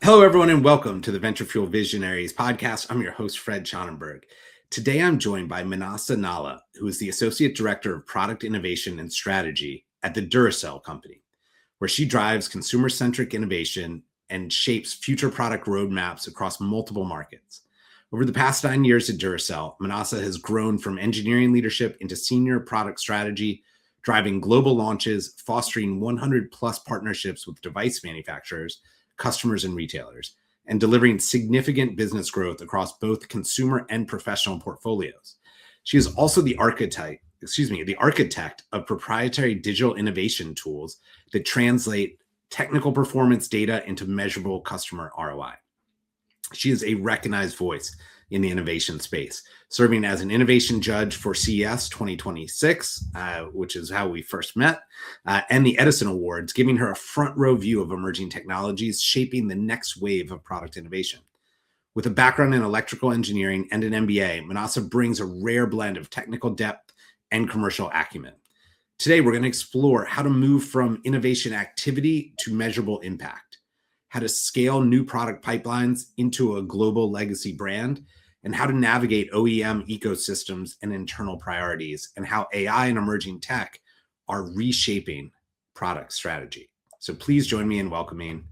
Hello, everyone, and welcome to the Venture Fuel Visionaries podcast. I'm your host, Fred Schonenberg. Today, I'm joined by Manasa Nalla, who is the Associate Director of Product Innovation and Strategy at the Duracell Company, where she drives consumer-centric innovation and shapes future product roadmaps across multiple markets. Over the past 9 years at Duracell, Manasa has grown from engineering leadership into senior product strategy, driving global launches, fostering 100-plus partnerships with device manufacturers, customers, and retailers, and delivering significant business growth across both consumer and professional portfolios. She is also the architect of proprietary digital innovation tools that translate technical performance data into measurable customer ROI. She is a recognized voice in the innovation space, serving as an innovation judge for CES 2026, which is how we first met, and the Edison Awards, giving her a front row view of emerging technologies shaping the next wave of product innovation. With a background in electrical engineering and an MBA, Manasa brings a rare blend of technical depth and commercial acumen. Today, we're going to explore how to move from innovation activity to measurable impact, how to scale new product pipelines into a global legacy brand, and how to navigate OEM ecosystems and internal priorities, and how AI and emerging tech are reshaping product strategy. So please join me in welcoming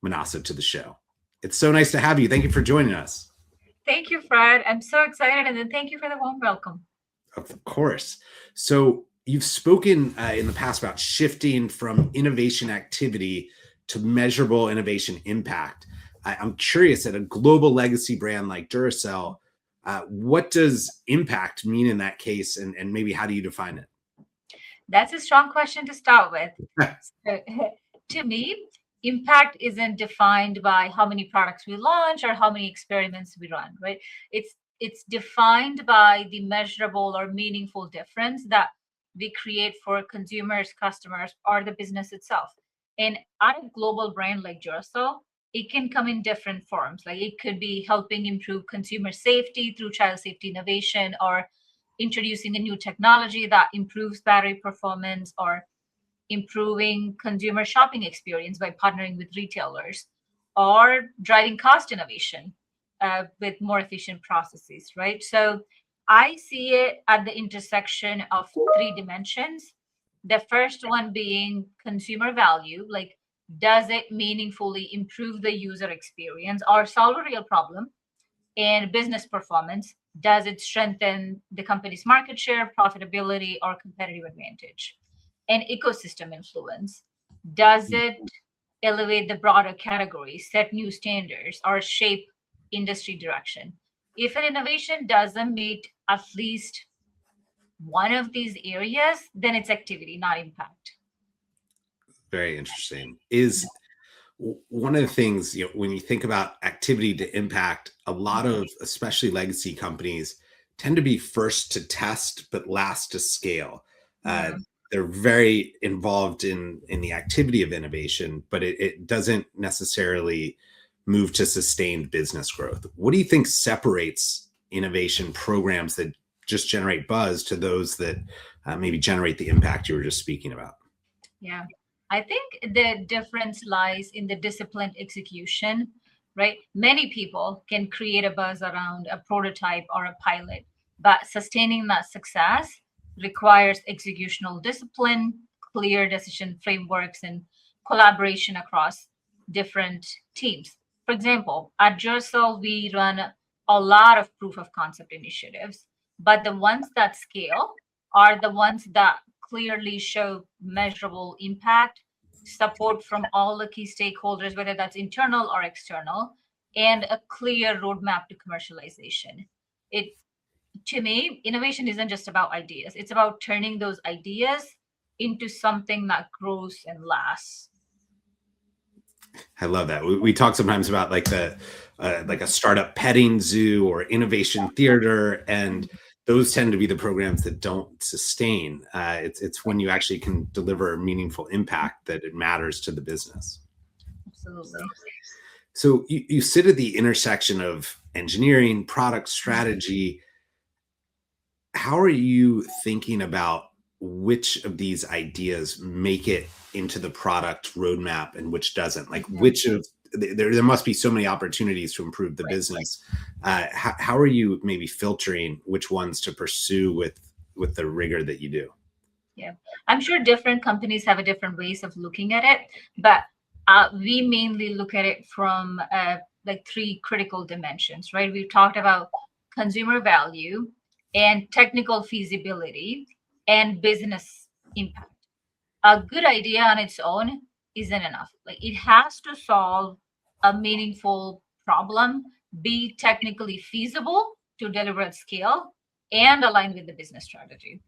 Manasa to the show. It's so nice to have you. Thank you for joining us. Thank you, Fred. I'm so excited, and then thank you for the warm welcome. Of course. So you've spoken in the past about shifting from innovation activity to measurable innovation impact. I'm curious, at a global legacy brand like Duracell, what does impact mean in that case, and maybe how do you define it? That's a strong question to start with. So, to me, impact isn't defined by how many products we launch or how many experiments we run, right? It's defined by the measurable or meaningful difference that we create for consumers, customers, or the business itself. And at a global brand like Duracell, it can come in different forms. Like it could be helping improve consumer safety through child safety innovation, or introducing a new technology that improves battery performance, or improving consumer shopping experience by partnering with retailers, or driving cost innovation with more efficient processes, right? So I see it at the intersection of three dimensions. The first one being consumer value, like does it meaningfully improve the user experience or solve a real problem? And business performance, does it strengthen the company's market share, profitability, or competitive advantage? And ecosystem influence, does it elevate the broader category, set new standards, or shape industry direction? If an innovation doesn't meet at least one of these areas, then it's activity, not impact. Very interesting. Is one of the things, when you think about activity to impact, a lot of especially legacy companies tend to be first to test but last to scale. They're very involved in the activity of innovation, but it doesn't necessarily move to sustained business growth. What do you think separates innovation programs that just generate buzz to those that maybe generate the impact you were just speaking about? Yeah, I think the difference lies in the disciplined execution, right? Many people can create a buzz around a prototype or a pilot, but sustaining that success requires executional discipline, clear decision frameworks, and collaboration across different teams. For example, at Duracell, we run a lot of proof of concept initiatives, but the ones that scale are the ones that clearly show measurable impact, support from all the key stakeholders, whether that's internal or external, and a clear roadmap to commercialization. To me, innovation isn't just about ideas. It's about turning those ideas into something that grows and lasts. I love that. We talk sometimes about like a startup petting zoo or innovation theater, and those tend to be the programs that don't sustain. It's when you actually can deliver meaningful impact that it matters to the business. Absolutely. So you sit at the intersection of engineering, product strategy. How are you thinking about which of these ideas make it into the product roadmap and which doesn't? Like which of there must be so many opportunities to improve the business. How are you maybe filtering which ones to pursue with the rigor that you do? Yeah, I'm sure different companies have a different ways of looking at it, but we mainly look at it from like three critical dimensions, right? We've talked about consumer value and technical feasibility and business impact. A good idea on its own isn't enough. Like it has to solve a meaningful problem, be technically feasible to deliver at scale, and align with the business strategy.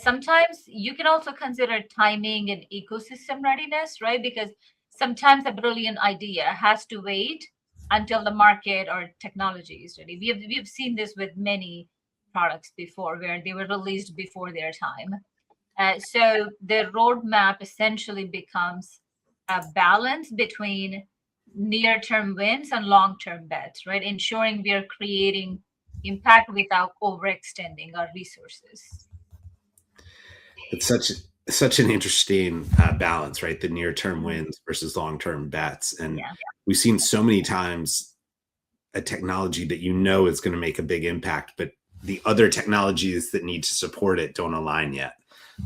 Sometimes you can also consider timing and ecosystem readiness, right? Because sometimes a brilliant idea has to wait until the market or technology is ready. We've seen this with many products before where they were released before their time. So the roadmap essentially becomes a balance between near-term wins and long-term bets, right? Ensuring we are creating impact without overextending our resources. It's such an interesting balance, right? The near term wins versus long term bets, and we've seen so many times a technology that is going to make a big impact, but the other technologies that need to support it don't align yet.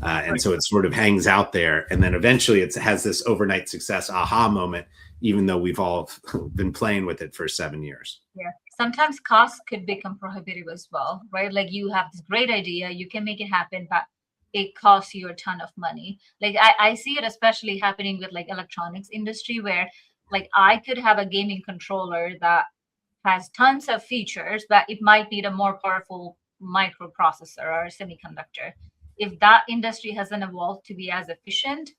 And so it sort of hangs out there, and then eventually it has this overnight success aha moment, even though we've all been playing with it for 7 years. Yeah, sometimes costs could become prohibitive as well, right? Like you have this great idea, you can make it happen, but it costs you a ton of money. Like I see it especially happening with like electronics industry where like I could have a gaming controller that has tons of features, but it might need a more powerful microprocessor or a semiconductor. If that industry hasn't evolved to be as efficient,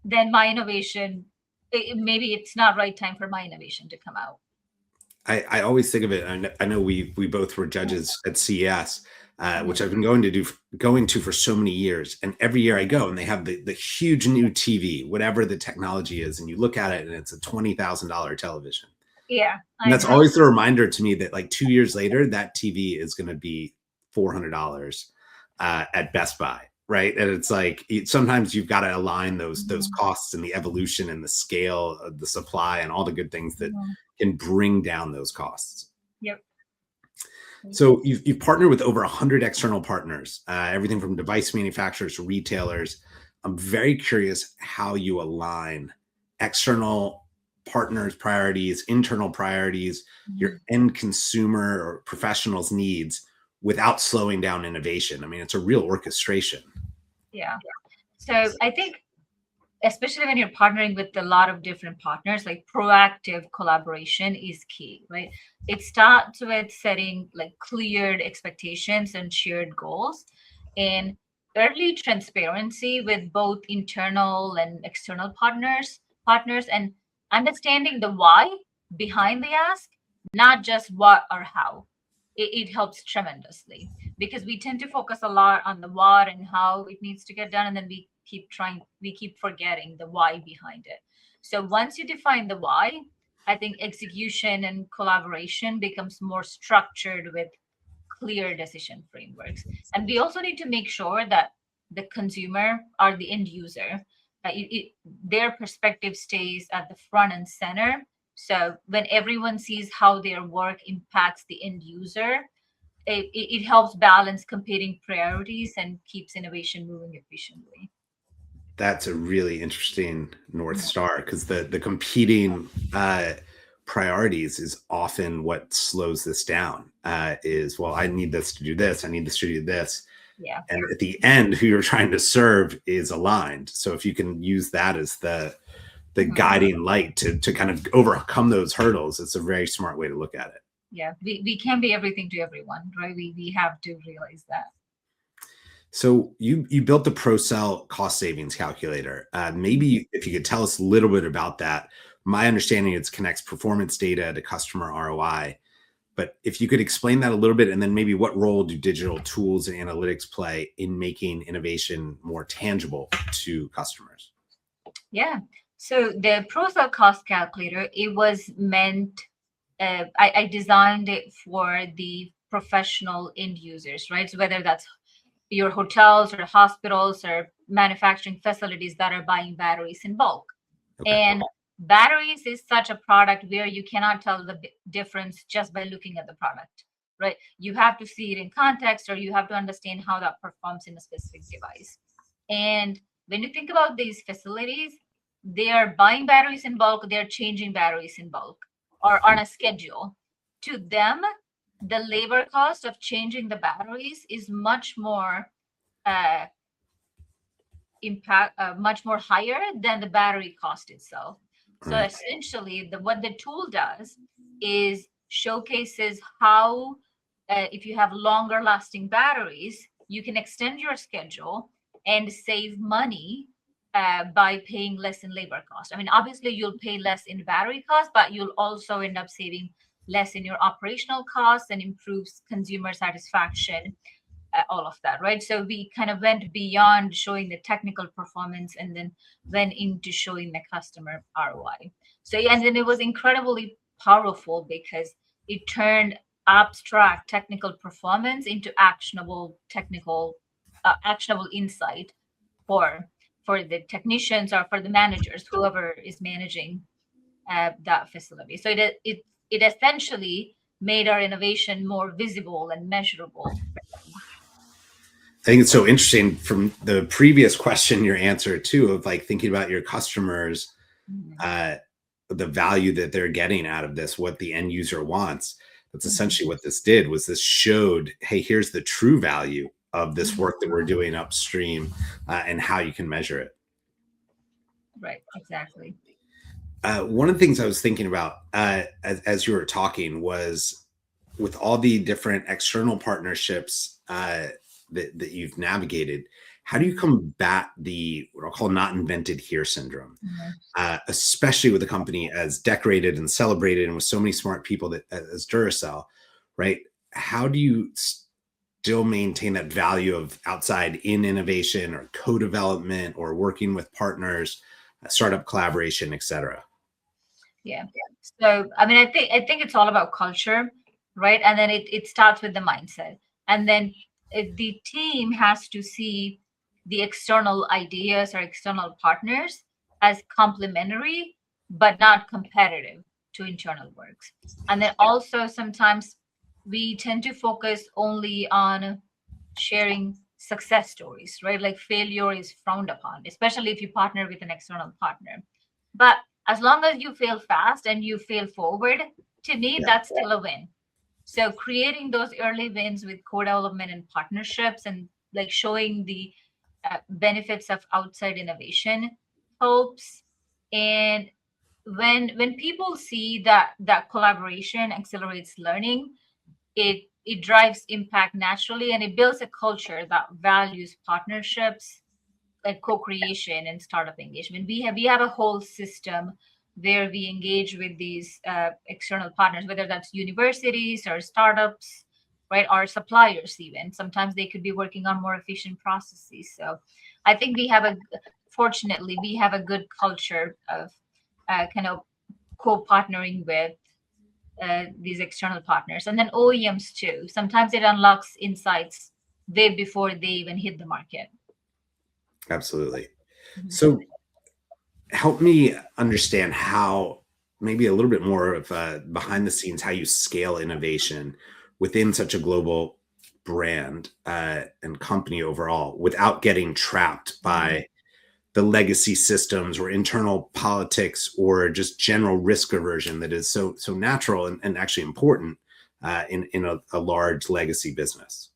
then my innovation, maybe it's not right time for my innovation to come out. I always think of it. I know we both were judges at CES, which I've been going to for so many years. And every year I go, and they have the huge new TV, whatever the technology is, and you look at it, and it's a $20,000 television. Yeah, and that's always the reminder to me that like 2 years later, that TV is going to be $400 at Best Buy, right? And it's like sometimes you've got to align those costs and the evolution and the scale of the supply and all the good things that can bring down those costs. Yep. So you've partnered with over 100 external partners, everything from device manufacturers to retailers. I'm very curious how you align external partners' priorities, internal priorities, your end consumer or professionals' needs without slowing down innovation. I mean, it's a real orchestration. Yeah. So I think, especially when you're partnering with a lot of different partners, like proactive collaboration is key, right? It starts with setting like cleared expectations and shared goals, and early transparency with both internal and external partners, and understanding the why behind the ask, not just what or how. It helps tremendously because we tend to focus a lot on the what and how it needs to get done, and then we keep forgetting the why behind it. So once you define the why, I think execution and collaboration becomes more structured with clear decision frameworks. And we also need to make sure that the consumer or the end user, their perspective stays at the front and center. So when everyone sees how their work impacts the end user, it helps balance competing priorities and keeps innovation moving efficiently. That's a really interesting North Star, because the competing priorities is often what slows this down. Well, I need this to do this, I need this to do this. Yeah. And at the end, who you're trying to serve is aligned. So if you can use that as the guiding light to kind of overcome those hurdles, it's a very smart way to look at it. Yeah, we can't be everything to everyone, right? We have to realize that. So you built the ProCell cost savings calculator. Maybe if you could tell us a little bit about that. My understanding is it connects performance data to customer ROI. But if you could explain that a little bit, and then maybe what role do digital tools and analytics play in making innovation more tangible to customers? Yeah. So the ProCell cost calculator, it was meant, I designed it for the professional end users, right? So whether that's your hotels or hospitals or manufacturing facilities that are buying batteries in bulk. Okay. And batteries is such a product where you cannot tell the difference just by looking at the product, right? You have to see it in context, or you have to understand how that performs in a specific device. And when you think about these facilities, they are buying batteries in bulk, they're changing batteries in bulk or on a schedule. To them, the labor cost of changing the batteries is much more much more higher than the battery cost itself. So Right. essentially, what the tool does is showcases how, if you have longer lasting batteries, you can extend your schedule and save money by paying less in labor cost. I mean, obviously, you'll pay less in battery cost, but you'll also end up saving less in your operational costs and improves consumer satisfaction, all of that, right? So we kind of went beyond showing the technical performance and then went into showing the customer ROI. So yeah, and then it was incredibly powerful because it turned abstract technical performance into actionable insight for the technicians or for the managers, whoever is managing that facility. So it essentially made our innovation more visible and measurable. I think it's so interesting from the previous question, your answer too, of like thinking about your customers, the value that they're getting out of this, what the end user wants. That's essentially what this did. Was this showed, hey, here's the true value of this work that we're doing upstream, and how you can measure it. Right, exactly. One of the things I was thinking about as you were talking was, with all the different external partnerships that you've navigated, how do you combat the what I'll call not invented here syndrome, especially with a company as decorated and celebrated and with so many smart people that as Duracell, right? How do you still maintain that value of outside in innovation or co-development or working with partners, startup collaboration, etc.? Yeah. So I mean, I think it's all about culture, right? And then it starts with the mindset. And then the team has to see the external ideas or external partners as complementary, but not competitive to internal works. And then also sometimes we tend to focus only on sharing success stories, right? Like failure is frowned upon, especially if you partner with an external partner. But as long as you fail fast and you fail forward, to me, that's still a win. So creating those early wins with co-development and partnerships and like showing the benefits of outside innovation helps. And when people see that collaboration accelerates learning, it drives impact naturally, and it builds a culture that values partnerships, like co-creation and startup engagement. We have a whole system where we engage with these external partners, whether that's universities or startups, right, or suppliers even. Sometimes they could be working on more efficient processes. So I think fortunately, we have a good culture of kind of co-partnering with these external partners, and then OEMs too. Sometimes it unlocks insights way before they even hit the market. Absolutely. So help me understand how, maybe a little bit more of behind the scenes, how you scale innovation within such a global brand and company overall without getting trapped by the legacy systems or internal politics or just general risk aversion that is so natural and actually important in a large legacy business.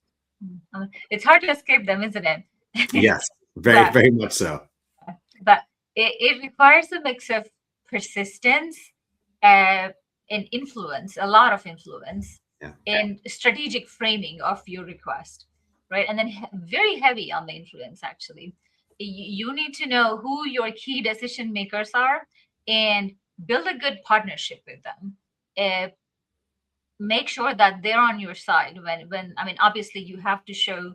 It's hard to escape them, isn't it? Yes, very much so. But it requires a mix of persistence and influence, a lot of influence, and strategic framing of your request, right? And then very heavy on the influence, actually. You need to know who your key decision makers are and build a good partnership with them. Make sure that they're on your side when I mean, obviously you have to show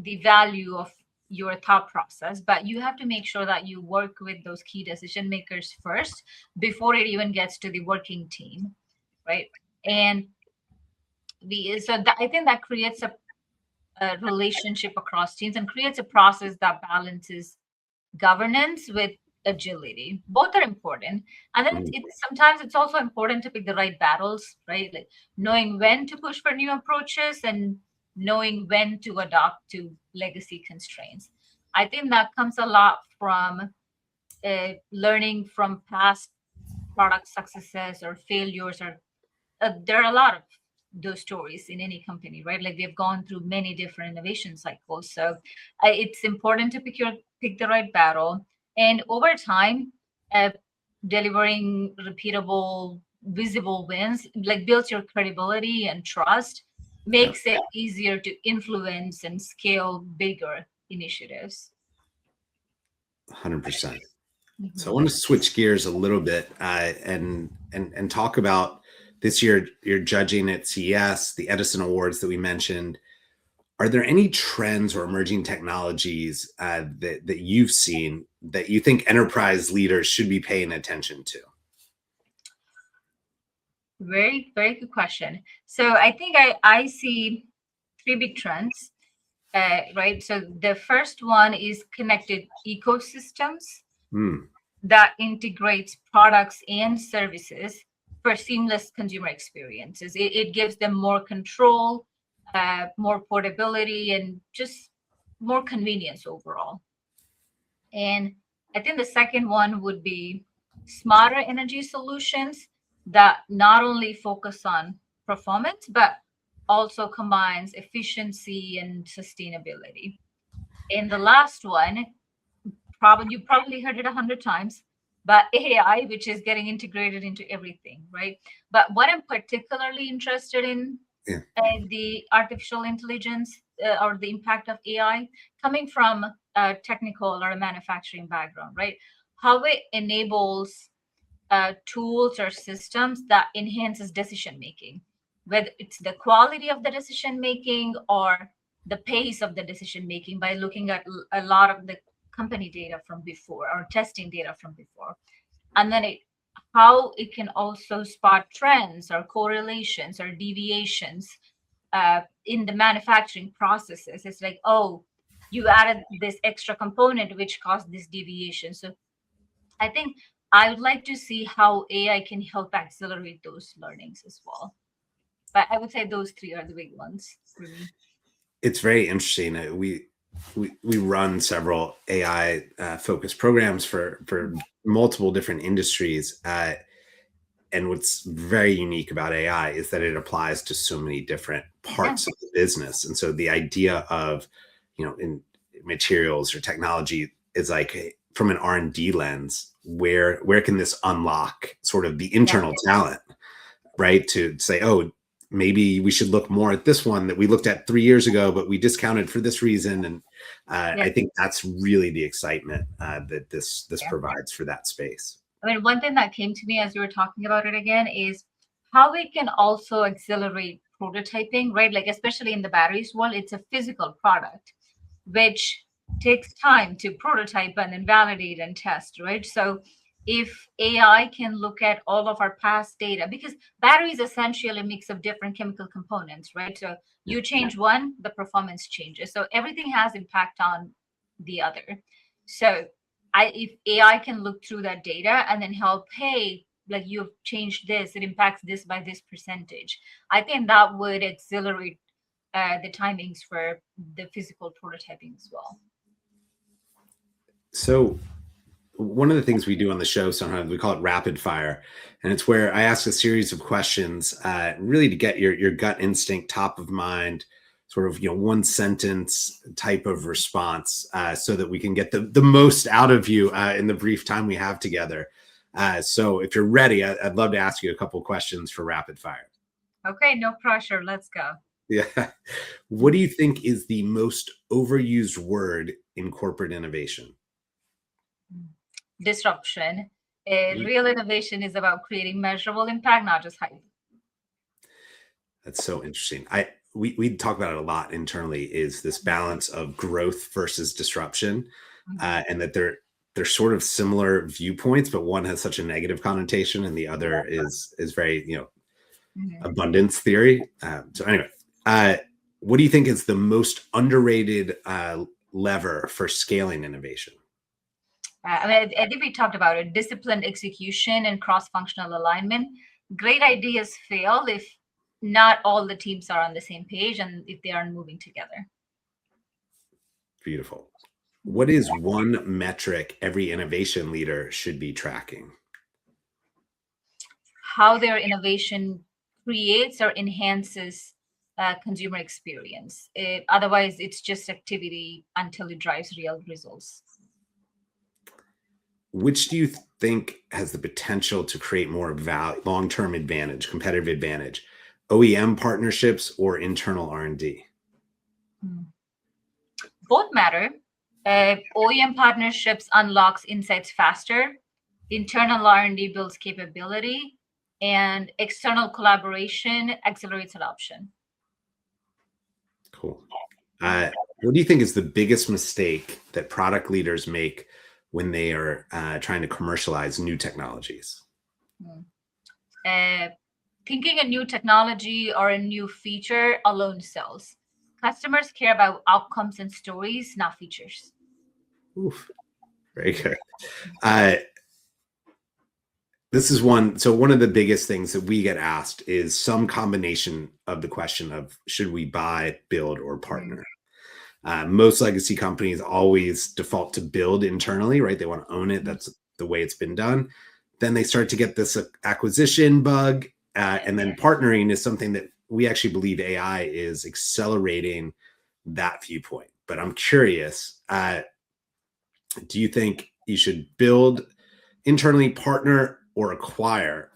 the value of your thought process, but you have to make sure that you work with those key decision makers first before it even gets to the working team, right? And I think that creates a relationship across teams and creates a process that balances governance with agility. Both are important. And then sometimes it's also important to pick the right battles, right? Like knowing when to push for new approaches and knowing when to adopt to legacy constraints. I think that comes a lot from learning from past product successes or failures, or there are a lot of those stories in any company, right? Like they've gone through many different innovation cycles. So it's important to pick the right battle, and over time, uh, delivering repeatable, visible wins, like builds your credibility and trust, makes it easier to influence and scale bigger initiatives. 100%. So I Mhm. want to switch gears a little bit and talk about this year. You're judging at CES, the Edison Awards that we mentioned. Are there any trends or emerging technologies that you've seen that you think enterprise leaders should be paying attention to? Very, very good question. So I think I see three big trends, right? So the first one is connected ecosystems Hmm. that integrates products and services for seamless consumer experiences. It gives them more control, more portability, and just more convenience overall. And I think the second one would be smarter energy solutions that not only focus on performance, but also combines efficiency and sustainability. And the last one, you probably heard it 100 times, but AI, which is getting integrated into everything, right? But what I'm particularly interested in, Yeah. the artificial intelligence, or the impact of AI, coming from a technical or a manufacturing background, right? How it enables tools or systems that enhances decision making, whether it's the quality of the decision making or the pace of the decision making, by looking at a lot of the company data from before or testing data from before, and then how it can also spot trends or correlations or deviations in the manufacturing processes. It's like, oh, you added this extra component which caused this deviation. So I think I would like to see how AI can help accelerate those learnings as well. But I would say those three are the big ones for me. It's very interesting. We run several AI focused programs for multiple different industries. And what's very unique about AI is that it applies to so many different parts of the business. And so the idea of, in materials or technology is like, from an R&D lens, where can this unlock sort of the internal talent, right? To say, oh, maybe we should look more at this one that we looked at 3 years ago, but we discounted for this reason. And I think that's really the excitement that this provides for that space. I mean, one thing that came to me as you were talking about it again is how it can also accelerate prototyping, right? Like, especially in the batteries world, it's a physical product, which takes time to prototype and then validate and test, right? So if AI can look at all of our past data, because battery is essentially a mix of different chemical components, right? So you change one, the performance changes. So everything has impact on the other. So if AI can look through that data and then help, hey, like you've changed this, it impacts this by this percentage. I think that would accelerate the timings for the physical prototyping as well. So one of the things we do on the show, sometimes we call it rapid fire, and it's where I ask a series of questions, really to get your gut instinct top of mind, sort of, one sentence type of response, so that we can get the most out of you in the brief time we have together. So if you're ready, I'd love to ask you a couple questions for rapid fire. Okay, no pressure. Let's go. Yeah. What do you think is the most overused word in corporate innovation? Disruption. Real innovation is about creating measurable impact, not just hype. That's so interesting. We talk about it a lot internally, is this balance of growth versus disruption, and that they're sort of similar viewpoints, but one has such a negative connotation and the other is very, abundance theory. So anyway, what do you think is the most underrated lever for scaling innovation? I think we talked about it, disciplined execution and cross-functional alignment. Great ideas fail if not all the teams are on the same page and if they aren't moving together. Beautiful. What is one metric every innovation leader should be tracking? How their innovation creates or enhances consumer experience. Otherwise, it's just activity until it drives real results. Which do you think has the potential to create more long-term advantage, competitive advantage, OEM partnerships or internal R&D? Both matter. OEM partnerships unlocks insights faster. Internal R&D builds capability, and external collaboration accelerates adoption. Cool. What do you think is the biggest mistake that product leaders make when they are trying to commercialize new technologies? Thinking a new technology or a new feature alone sells. Customers care about outcomes and stories, not features. Oof. Very good. This is one of the biggest things that we get asked is some combination of the question of should we buy, build, or partner? Most legacy companies always default to build internally, right? They want to own it. That's the way it's been done. Then they start to get this acquisition bug. And then partnering is something that we actually believe AI is accelerating that viewpoint. But I'm curious, do you think you should build internally, partner, or acquire?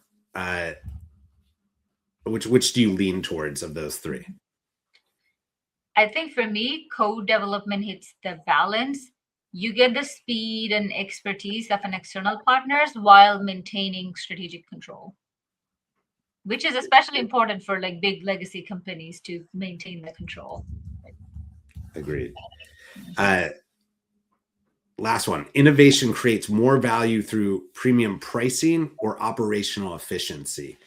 Which do you lean towards of those three? I think for me, code development hits the balance. You get the speed and expertise of an external partners while maintaining strategic control, which is especially important for like big legacy companies to maintain the control. Agreed. Last one. Innovation creates more value through premium pricing or operational efficiency.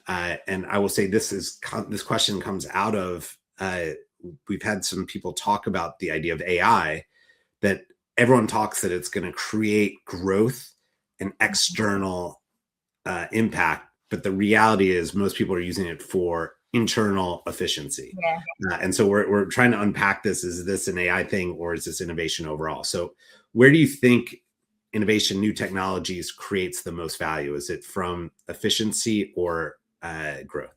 And I will say this question comes out of we've had some people talk about the idea of AI, that everyone talks that it's going to create growth and external impact, but the reality is most people are using it for internal efficiency. Yeah. And so we're trying to unpack this. Is this an AI thing or is this innovation overall? So where do you think innovation, new technologies creates the most value? Is it from efficiency or growth?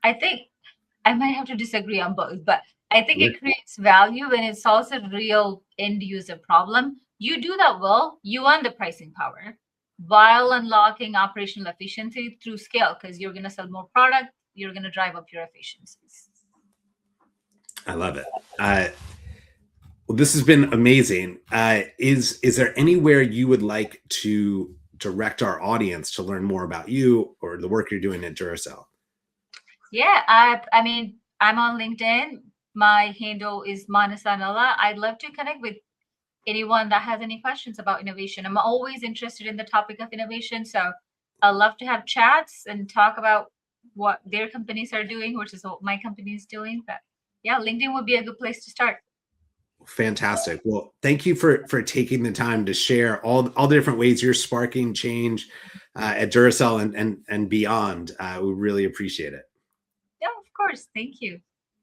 I think I might have to disagree on both, but I think it creates value and it solves a real end user problem. You do that well, you earn the pricing power while unlocking operational efficiency through scale, because you're going to sell more product, you're going to drive up your efficiencies. I love it. Well, this has been amazing. Is there anywhere you would like to direct our audience to learn more about you or the work you're doing at Duracell? Yeah, I mean, I'm on LinkedIn. My handle is Manasa Nalla. I'd love to connect with anyone that has any questions about innovation. I'm always interested in the topic of innovation. So I'd love to have chats and talk about what their companies are doing, which is what my company is doing. But yeah, LinkedIn would be a good place to start. Fantastic. Well, thank you for taking the time to share all the different ways you're sparking change at Duracell and beyond. We really appreciate it. Yeah, of course. Thank you.